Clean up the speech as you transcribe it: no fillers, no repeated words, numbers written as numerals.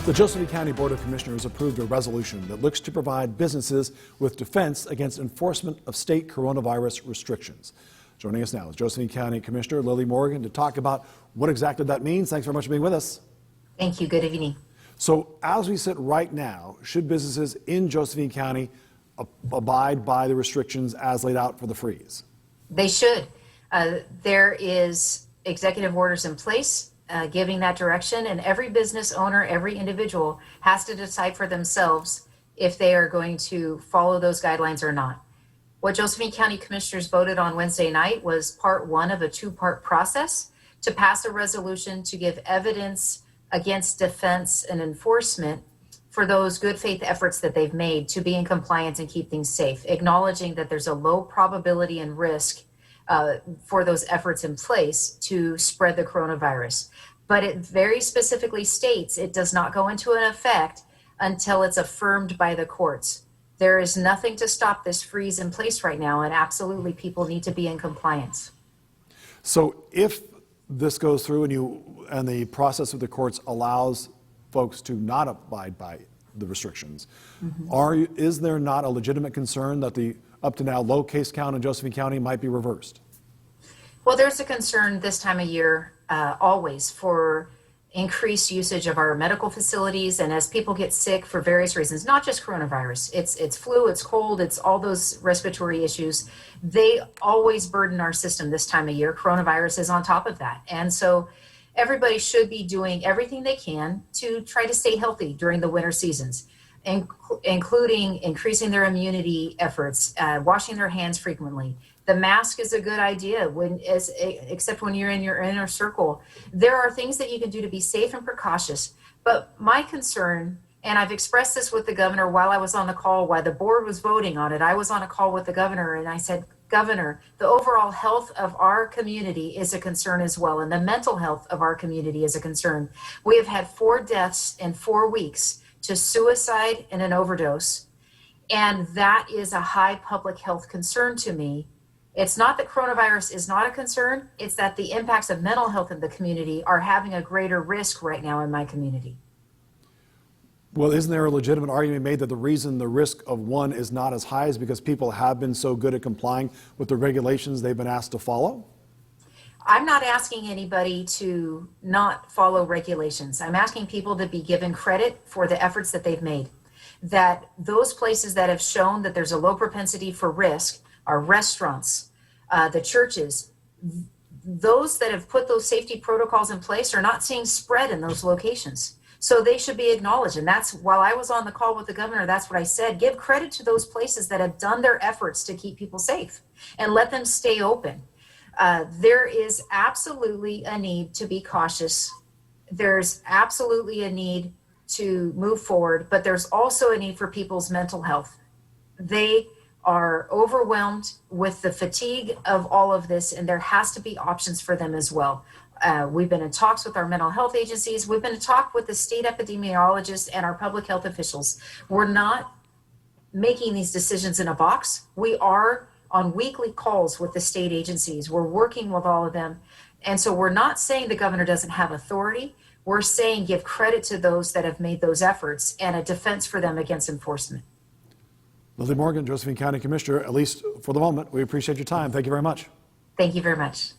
The Josephine County Board of Commissioners approved a resolution that looks to provide businesses with defense against enforcement of state coronavirus restrictions. Joining us now is Josephine County Commissioner Lily Morgan to talk about what exactly that means. Thanks very much for being with us. Thank you. Good evening. So as we sit right now, should businesses in Josephine County abide by the restrictions as laid out for the freeze? They should. There is executive orders in place giving that direction, and every business owner, every individual has to decide for themselves if they are going to follow those guidelines or not. What Josephine County Commissioners voted on Wednesday night was part one of a two-part process to pass a resolution to give evidence against defense and enforcement for those good faith efforts that they've made to be in compliance and keep things safe, acknowledging that there's a low probability and risk for those efforts in place to spread the coronavirus. But it very specifically states it does not go into an effect until it's affirmed by the courts. There is nothing to stop this freeze in place right now, and absolutely people need to be in compliance. So if this goes through and the process of the courts allows folks to not abide by the restrictions, is there not a legitimate concern that the up to now low case count in Josephine County might be reversed? Well, there's a concern this time of year always for increased usage of our medical facilities, and as people get sick for various reasons, not just coronavirus, it's flu, it's cold, it's all those respiratory issues. They always burden our system this time of year. Coronavirus is on top of that. And so everybody should be doing everything they can to try to stay healthy during the winter seasons, including increasing their immunity efforts, washing their hands frequently. The mask is a good idea except when you're in your inner circle. There are things that you can do to be safe and precautious. But my concern, and I've expressed this with the governor while I was on the call, while the board was voting on it, I was on a call with the governor and I said, Governor, the overall health of our community is a concern as well, and the mental health of our community is a concern. We have had 4 deaths in 4 weeks to suicide and an overdose, and that is a high public health concern to me. It's not that coronavirus is not a concern, it's that the impacts of mental health in the community are having a greater risk right now in my community. Well, isn't there a legitimate argument made that the reason the risk of one is not as high is because people have been so good at complying with the regulations they've been asked to follow? I'm not asking anybody to not follow regulations. I'm asking people to be given credit for the efforts that they've made. That those places that have shown that there's a low propensity for risk are restaurants, the churches. Those that have put those safety protocols in place are not seeing spread in those locations. So they should be acknowledged. And that's, while I was on the call with the governor, that's what I said. Give credit to those places that have done their efforts to keep people safe and let them stay open. There is absolutely a need to be cautious. There's absolutely a need to move forward, but there's also a need for people's mental health. They are overwhelmed with the fatigue of all of this, and there has to be options for them as well. We've been in talks with our mental health agencies. We've been in talk with the state epidemiologists and our public health officials. We're not making these decisions in a box. We are on weekly calls with the state agencies. We're working with all of them. And so we're not saying the governor doesn't have authority. We're saying give credit to those that have made those efforts and a defense for them against enforcement. Lily Morgan, Josephine County Commissioner, at least for the moment, we appreciate your time. Thank you very much. Thank you very much.